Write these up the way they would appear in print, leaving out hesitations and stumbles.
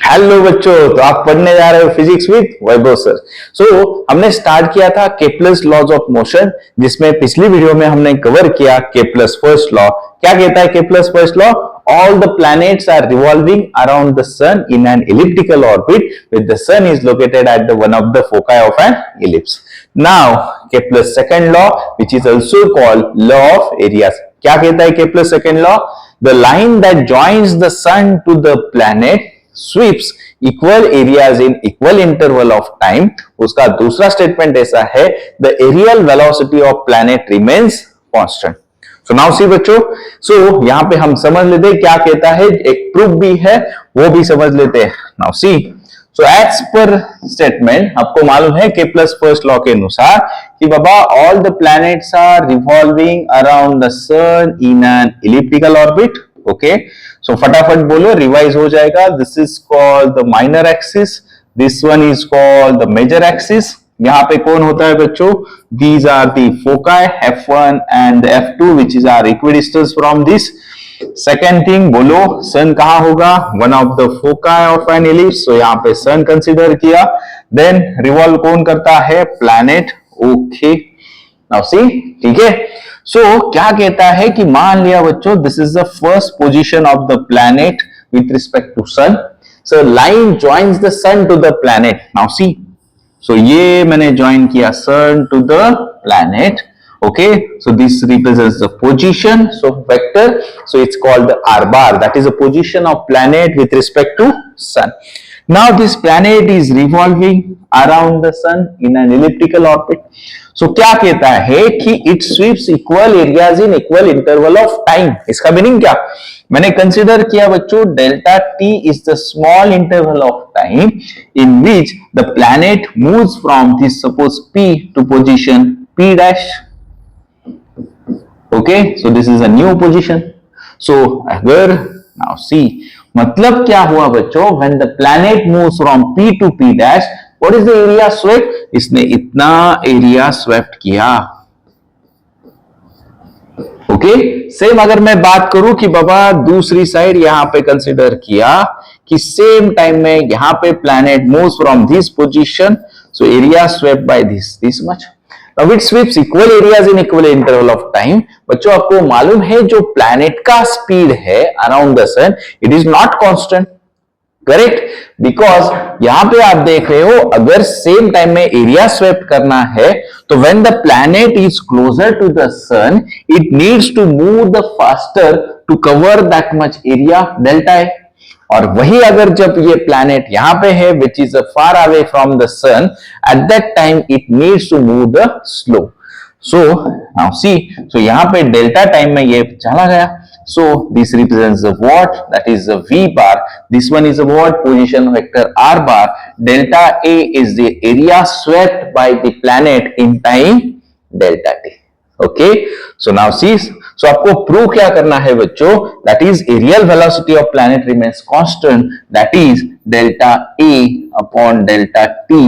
Hello बच्चों, तो आप पढ़ने जा रहे हो फिजिक्स विद वैभव सर। हमने स्टार्ट किया था केप्लर्स लॉज ऑफ मोशन, जिसमें पिछली वीडियो में हमने कवर किया केप्लर्स फर्स्ट लॉ। क्या कहता है Kepler's first law? All the planets are revolving around the sun in an elliptical orbit, with the sun is located at the one of the foci of an ellipse. Now, Kepler's second law, which is also called law of areas. क्या कहता है Kepler's second law? The line that joins the sun to the planet sweeps equal areas in equal interval of time. उसका दूसरा statement ऐसा है, the aerial velocity of planet remains constant. So now सी बच्चों, यहां पे हम समझ लेते हैं क्या कहता है, एक प्रूफ भी है वो भी समझ लेते हैं। Now see, as per statement आपको मालूम है केप्लर्स फर्स्ट लॉ के अनुसार कि बाबा all the planets are revolving around the sun in an elliptical orbit. Okay, so फटाफट बोलो, रिवाइज हो जाएगा। This is called the minor axis, this one is called the major axis. यहां पे कौन होता है बच्चों? These are the foci F1 and F2 which is our equidistance from this. Second thing बोलो, सन कहां होगा? One of the foci of an ellipse. So यहाँ पे सन कंसिडर किया। Then रिवॉल्व कौन करता है? प्लैनेट। ओके, नाउ सी, ठीक है। क्या कहता है कि मान लिया बच्चों, this is the first position of the planet with respect to sun. So line joins the sun to the planet. Now see, ये मैंने ज्वाइन किया sun to the planet. Okay, so this represents the position, so vector, so it's called the R bar, that is the position of planet with respect to sun. Now this planet is revolving around the sun in an elliptical orbit. क्या कहता है कि it sweeps equal areas in equal interval of time. इसका meaning क्या? मैंने consider किया बच्चों, delta T is the small interval of time in which the planet moves from this suppose P to position P dash. Okay, so this is a new position. अगर now see, मतलब क्या हुआ बच्चों? When the planet moves from P to P dash, what is the area swept? इसने इतना area swept किया। Okay, same अगर मैं बात करूं कि बाबा दूसरी साइड यहां पे कंसिडर किया कि सेम टाइम में यहां पे planet moves from this position, so area swept by this much. Now it sweeps equal areas in equal interval of time. बच्चों आपको मालूम है जो प्लैनेट का स्पीड है around the sun, it is not constant, correct? Because यहां पे आप देख रहे हो, अगर सेम टाइम में एरिया स्वेप्ट करना है तो when the planet is closer to the sun, it needs to move the faster to cover that much area, delta A. और वही अगर जब ये प्लैनेट यहां पे है which is far away from the sun, at that time it needs to move the slow. Now see, यहां पे डेल्टा टाइम में ये चला गया। This represents the what? That is the V bar. This one is the what? Position vector R bar. Delta A is the area swept by the planet in time delta T. Okay. Now see. आपको prove क्या करना है बच्चों? That is aerial velocity of planet remains constant. That is delta A upon delta T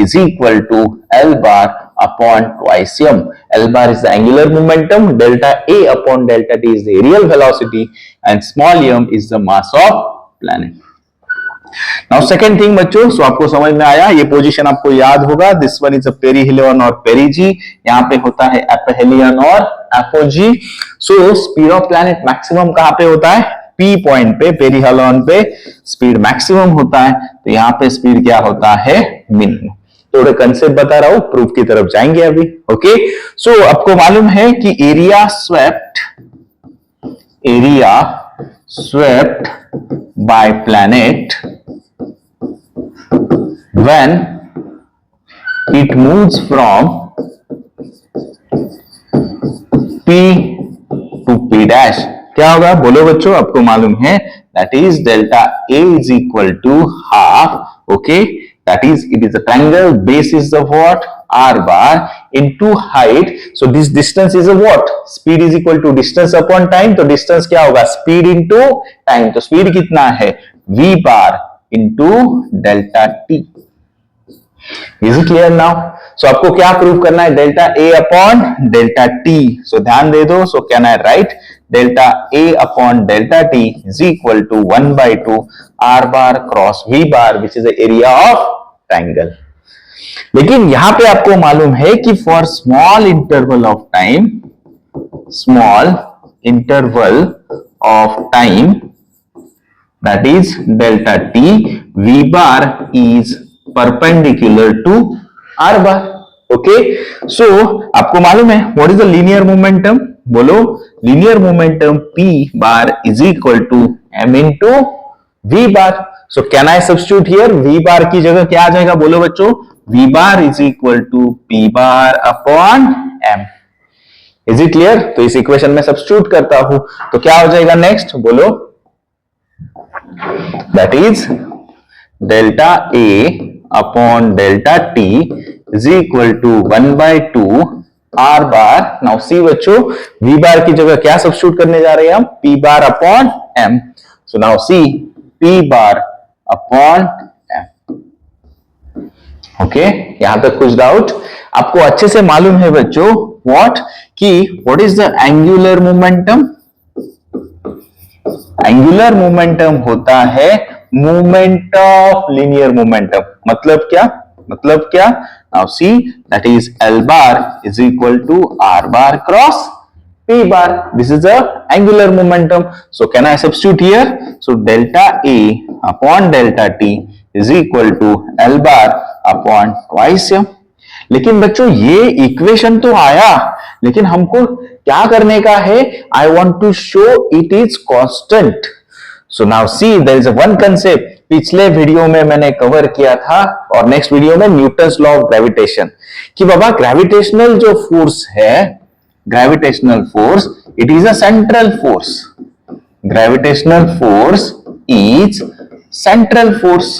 is equal to L bar upon twice m. L bar is the angular momentum, delta A upon delta T is the aerial velocity, and small m is the mass of planet. Now second thing बच्चों, आपको समझ में आया, ये position आपको याद होगा, this one is a perihelion और पेरीजी, यहाँ पे होता है एपोहेलियन और apogee. Speed of planet maximum कहाँ पे होता है? P पॉइंट पे, पेरीहेलियन पे स्पीड मैक्सिमम होता है, तो यहाँ पे स्पीड क्या होता है? मिनिमम। थोड़े कंसेप्ट बता रहा हूं, प्रूफ की तरफ जाएंगे अभी। ओके, आपको मालूम है कि area swept by planet when it moves from P to P dash, क्या होगा बोलो बच्चों? आपको मालूम है, that is delta A is equal to half. Okay, that is, it is a triangle, base is the what? R bar into height. So this distance is a what? Speed is equal to distance upon time. तो distance क्या होगा? Speed into time. तो speed कितना है? V bar into delta T. Is it clear now? आपको क्या prove करना है? Delta A upon delta T. ध्यान दे दो। Can I write delta A upon delta T is equal to 1/2 R bar cross V bar which is the area of triangle. लेकिन यहां पे आपको मालूम है कि for small interval of time, small interval of time that is delta t, v bar is perpendicular to r bar. Okay, so आपको मालूम है what is the linear momentum? बोलो, linear momentum p bar is equal to m into v bar. So can I substitute here? v bar की जगह क्या आ जाएगा बोलो बच्चों? v bar is equal to p bar upon m. Is it clear? तो इस equation में substitute करता हूं तो क्या हो जाएगा नेक्स्ट बोलो? That is delta A upon delta T is equal to 1/2 R bar. Now see बच्चों, V bar की जगह क्या सब्स्टिट्यूट करने जा रहे हैं हम? P bar upon M. So now see P bar upon M. Okay, यहां तक कुछ डाउट? आपको अच्छे से मालूम है बच्चों what कि what is the angular momentum? Angular momentum होता है मूवमेंट ऑफ लीनियर मोमेंटम। मतलब क्या? मतलब क्या? Now see that is L bar is equal to R bar cross P bar. This is a angular momentum. So can I substitute here? So delta A upon delta T is equal to L bar upon twice M. लेकिन बच्चों ये equation तो आया, लेकिन हमको क्या करने का है? I want to show it is constant. So now see there is one concept पिछले वीडियो में मैंने कवर किया था और नेक्स्ट वीडियो में न्यूटन्स लॉ ऑफ ग्रेविटेशन कि बाबा ग्रेविटेशनल जो फोर्स है, gravitational force it is a central force. Gravitational force is central force.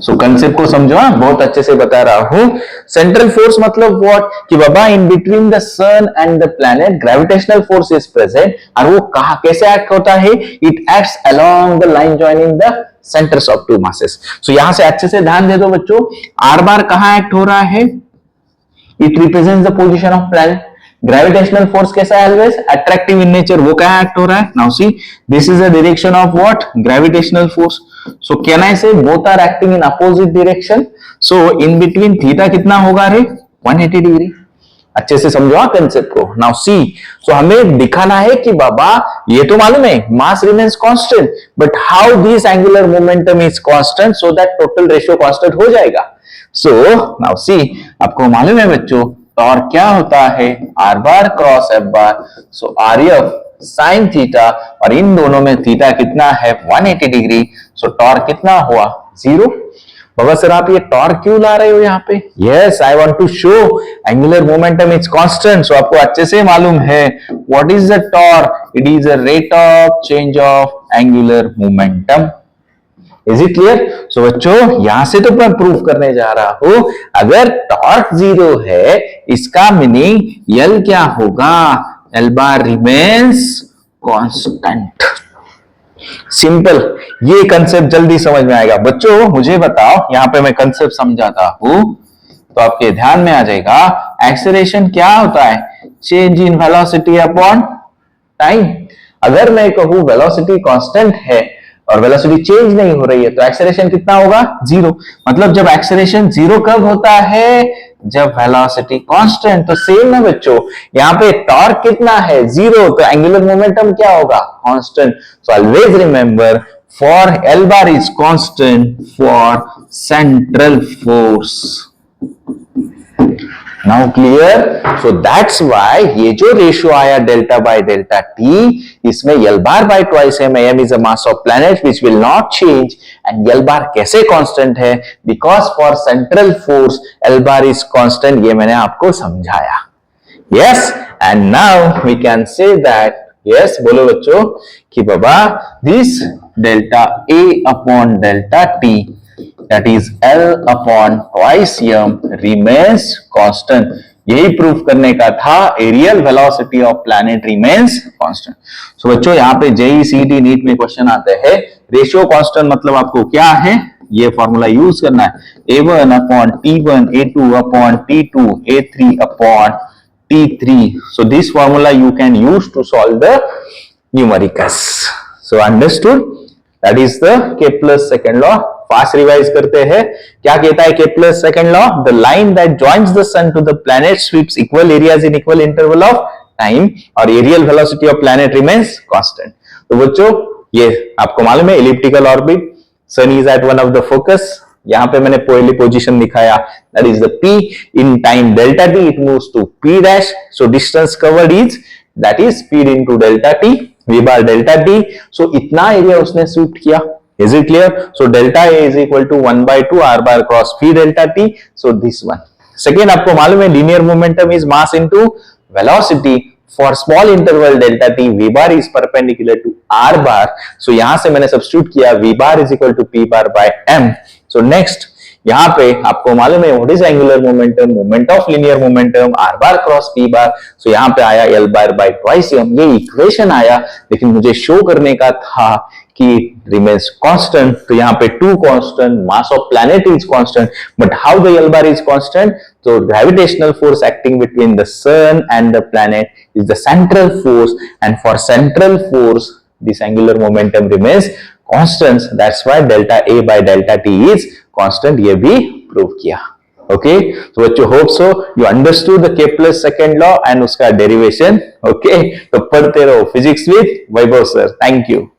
So concept को समझो, बहुत अच्छे से बता रहा हूं। सेंट्रल फोर्स मतलब व्हाट? कि बाबा in between the sun and the planet gravitational force is present. और वो कहां कैसे एक्ट होता है? It acts along the line joining the centres of two masses. So यहां से अच्छे से ध्यान दे दो बच्चों, आर बार कहां एक्ट हो रहा है? It represents the position of planet. Gravitational force कैसा है? Always attractive in nature. वो कहां एक्ट हो रहा है? Now see this is the direction of what? Gravitational force. So can I say both are acting in opposite direction? So in between theta कितना होगा रे? 180 डिग्री। अच्छे से समझो कंसेप्ट को। Now see, so हमें दिखाना है कि बाबा ये तो मालूम है mass remains constant, but how this angular momentum is constant so that total ratio constant हो जाएगा। So now see, आपको मालूम है बच्चों टॉर्क क्या होता है? R bar cross F bar। So RF sine theta, और इन दोनों में थीटा कितना है? 180 डिग्री। सो टॉर्क कितना हुआ? 0। बाबा सर आप ये टॉर्क क्यों ला रहे हो यहाँ पे? Yes, I want to show angular momentum is constant. So आपको अच्छे से मालूम है what is the torque? It is a rate of change of angular momentum. Is it clear? So बच्चों यहां से तो मैं प्रूव करने जा रहा हूं, अगर टॉर्क 0 है इसका मीनिंग एल क्या होगा? L bar remains constant। Simple, ये कंसेप्ट जल्दी समझ में आएगा। बच्चों मुझे बताओ, यहां पे मैं कंसेप्ट समझाता हूं तो आपके ध्यान में आ जाएगा। एक्सेलरेशन क्या होता है? Change in velocity upon time. अगर मैं कहूं वेलोसिटी कांस्टेंट है और वेलोसिटी चेंज नहीं हो रही है तो एक्सेलरेशन कितना होगा? 0। मतलब जब एक्सेलरेशन 0 कब होता है? जब वेलोसिटी कांस्टेंट। तो सेम ना बच्चों, यहाँ पे टॉर्क कितना है? 0। तो एंगुलर मोमेंटम क्या होगा? Constant. So always remember for L bar is constant for central force. Now clear? So that's why ये जो रेशियो आया डेल्टा बाय डेल्टा टी, इसमें L bar by twice M, M is a mass of planet which will not change. And L bar कैसे constant है? Because for central force L bar is constant. ये मैंने आपको समझाया। Yes, and now we can say that, yes बोलो बच्चों, कि बाबा this delta A upon delta T that is L upon twice m remains constant। यही प्रूफ करने का था, areal velocity of planet remains constant. So बच्चों यहाँ पे जेई सीटी नीट में क्वेश्चन आते हैं, रेशियो कांस्टेंट मतलब आपको क्या है? ये फॉर्मूला यूज करना है, A1 upon T1, A2 upon T2, A3 upon T3. So this formula you can use to solve the numericals. So understood? That is the Kepler's second law. Fast revise करते हैं. क्या कहता है Kepler's second law? The line that joins the sun to the planet sweeps equal areas in equal interval of time और aerial velocity of planet remains constant. तो बच्चों ये आपको मालूम है elliptical orbit, sun is at one of the focus. यहां पे मैंने पहली पोजीशन दिखाया, that is the P. In time delta t it moves to P dash. So distance covered is that is speed into delta t, v bar delta t. So इतना area उसने SVEEP किया. Is it clear? So delta A is equal to 1 by 2 r bar cross v delta t. So this one. Second आपको मालूम है linear momentum is mass into velocity. For small interval delta t, v bar is perpendicular to r bar. So यहां से मैंने substitute किया v bar is equal to p bar by m. So next यहां पे आपको मालूम है what is angular momentum, moment of linear momentum r bar cross p bar. सो यहां पे आया l bar by twice m. ये इक्वेशन आया, लेकिन मुझे शो करने का था कि remains constant. तो यहाँ पे 2 constant, mass of planet is constant, but how the L bar is constant? So gravitational force acting between the sun and the planet is the central force, and for central force this angular momentum remains constant. That's why delta A by delta T is constant. ये भी prove किया. Okay, so बच्चों hope so you understood the Kepler's second law and उसका derivation. Okay, तो पढ़ते रहो physics with Vaibhav sir. Thank you.